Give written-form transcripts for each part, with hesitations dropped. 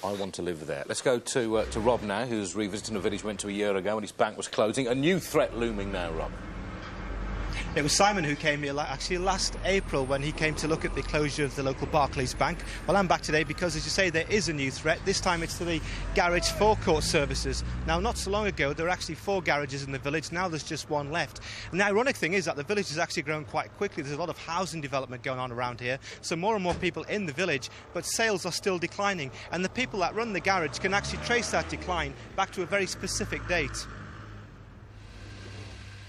I want to live there. Let's go to Rob now, who's revisiting a village we went to a year ago and his bank was closing. A new threat looming now, Rob. It was Simon who came here actually last April when he came to look at the closure of the local Barclays Bank. Well, I'm back today because, as you say, there is a new threat. This time it's to the garage forecourt services. Now, not so long ago, there were actually 4 garages in the village. Now there's just 1 left. And the ironic thing is that the village has actually grown quite quickly. There's a lot of housing development going on around here, so more and more people in the village, but sales are still declining. And the people that run the garage can actually trace that decline back to a very specific date.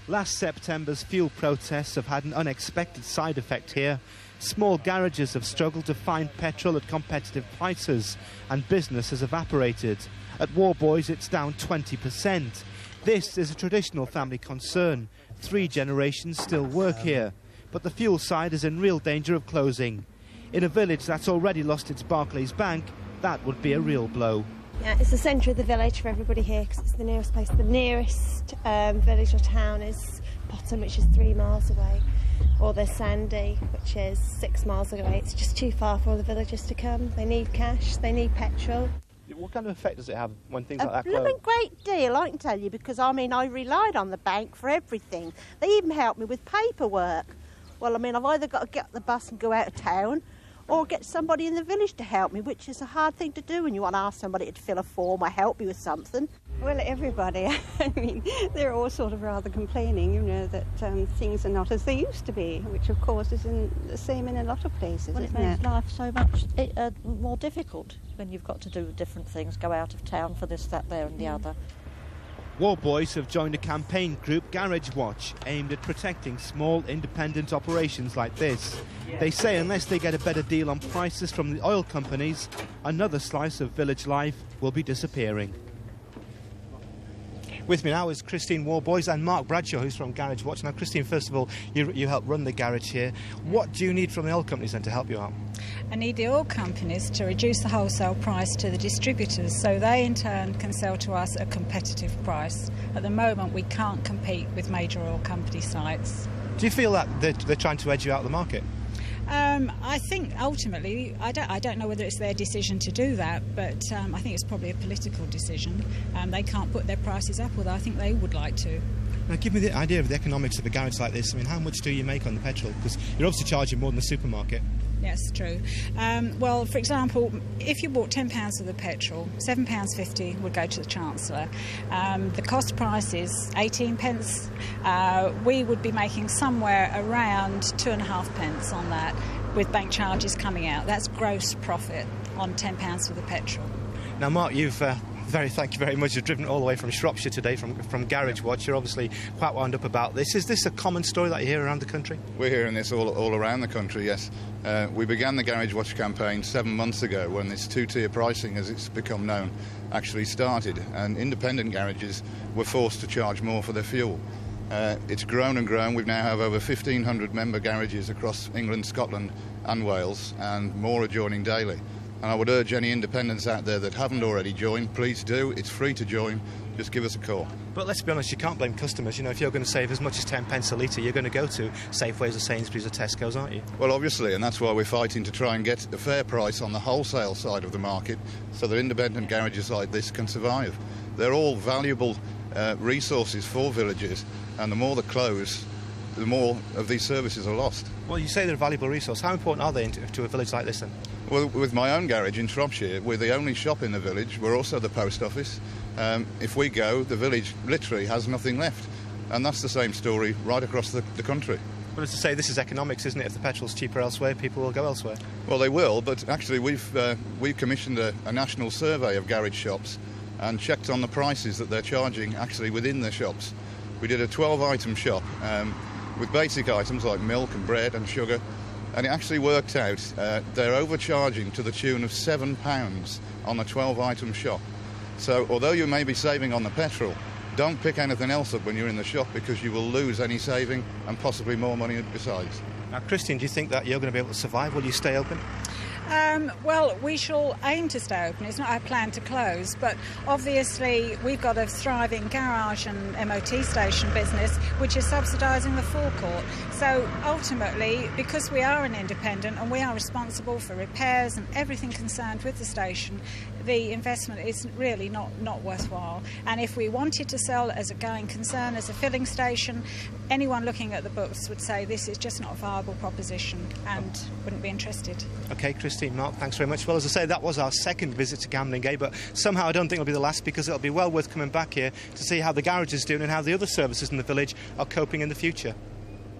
Last September's fuel protests have had an unexpected side effect here. Small garages have struggled to find petrol at competitive prices and business has evaporated. At Worboys it's down 20%. This is a traditional family concern. 3 generations still work here, but the fuel side is in real danger of closing. In a village that's already lost its Barclays Bank, that would be a real blow. Yeah, it's the centre of the village for everybody here because it's the nearest place. The nearest village or town is Bottom, which is 3 miles away, or there's Sandy, which is 6 miles away. It's just too far for all the villagers to come. They need cash, they need petrol. What kind of effect does it have when things like that close? A blooming great deal, I can tell you, because, I mean, I relied on the bank for everything. They even helped me with paperwork. Well, I mean, I've either got to get the bus and go out of town or get somebody in the village to help me, which is a hard thing to do when you want to ask somebody to fill a form or help you with something. Well, everybody, I mean, they're all sort of rather complaining, you know, that things are not as they used to be, which of course is the same in a lot of places, well, isn't it makes it? life so much more difficult when you've got to do different things, go out of town for this, that, there and the other. Worboys have joined a campaign group, Garage Watch, aimed at protecting small independent operations like this. They say unless they get a better deal on prices from the oil companies, another slice of village life will be disappearing. With me now is Christine Worboys and Mark Bradshaw, who's from Garage Watch. Now, Christine, first of all, you help run the garage here. What do you need from the oil companies then to help you out? I need the oil companies to reduce the wholesale price to the distributors so they in turn can sell to us at a competitive price. At the moment we can't compete with major oil company sites. Do you feel that they're trying to edge you out of the market? I think ultimately, I don't know whether it's their decision to do that, but I think it's probably a political decision. They can't put their prices up, although I think they would like to. Now, give me the idea of the economics of a garage like this. I mean, how much do you make on the petrol? Because you're obviously charging more than the supermarket. Yes, true. Well, for example, if you bought £10 of the petrol, £7.50 would go to the Chancellor. The cost price is 18 pence. We would be making somewhere around 2.5 pence on that, with bank charges coming out. That's gross profit on £10 for the petrol. Now, Mark, thank you very much. You've driven all the way from Shropshire today, from Garage Watch. You're obviously quite wound up about this. Is this a common story that you hear around the country? We're hearing this all around the country, yes. We began the Garage Watch campaign 7 months ago when this 2-tier pricing, as it's become known, actually started, and independent garages were forced to charge more for their fuel. It's grown and grown. We now have over 1,500 member garages across England, Scotland and Wales, and more are joining daily. And I would urge any independents out there that haven't already joined, please do. It's free to join. Just give us a call. But let's be honest, you can't blame customers. You know, if you're going to save as much as 10 pence a litre, you're going to go to Safeways or Sainsbury's or Tesco's, aren't you? Well, obviously, and that's why we're fighting to try and get a fair price on the wholesale side of the market so that independent garages like this can survive. They're all valuable resources for villages, and the more they close, the more of these services are lost. Well, you say they're a valuable resource. How important are they to a village like this then? Well, with my own garage in Shropshire, we're the only shop in the village. We're also the post office. If we go, the village literally has nothing left. And that's the same story right across the country. Well, as I say, this is economics, isn't it? If the petrol's cheaper elsewhere, people will go elsewhere. Well, they will, but actually we've commissioned a national survey of garage shops and checked on the prices that they're charging actually within their shops. We did a 12-item shop with basic items like milk and bread and sugar, and it actually worked out they're overcharging to the tune of £7 on a 12-item shop. So although you may be saving on the petrol, don't pick anything else up when you're in the shop because you will lose any saving and possibly more money besides. Now, Christine, do you think that you're going to be able to survive? Will you stay open? Well, we shall aim to stay open. It's not our plan to close, but obviously we've got a thriving garage and MOT station business which is subsidising the forecourt. So ultimately, because we are an independent and we are responsible for repairs and everything concerned with the station, the investment is really not worthwhile. And if we wanted to sell as a going concern, as a filling station, anyone looking at the books would say this is just not a viable proposition and wouldn't be interested. OK, Christine, Mark, thanks very much. Well, as I say, that was our second visit to Gamlingay, but somehow I don't think it'll be the last, because it'll be well worth coming back here to see how the garage is doing and how the other services in the village are coping in the future.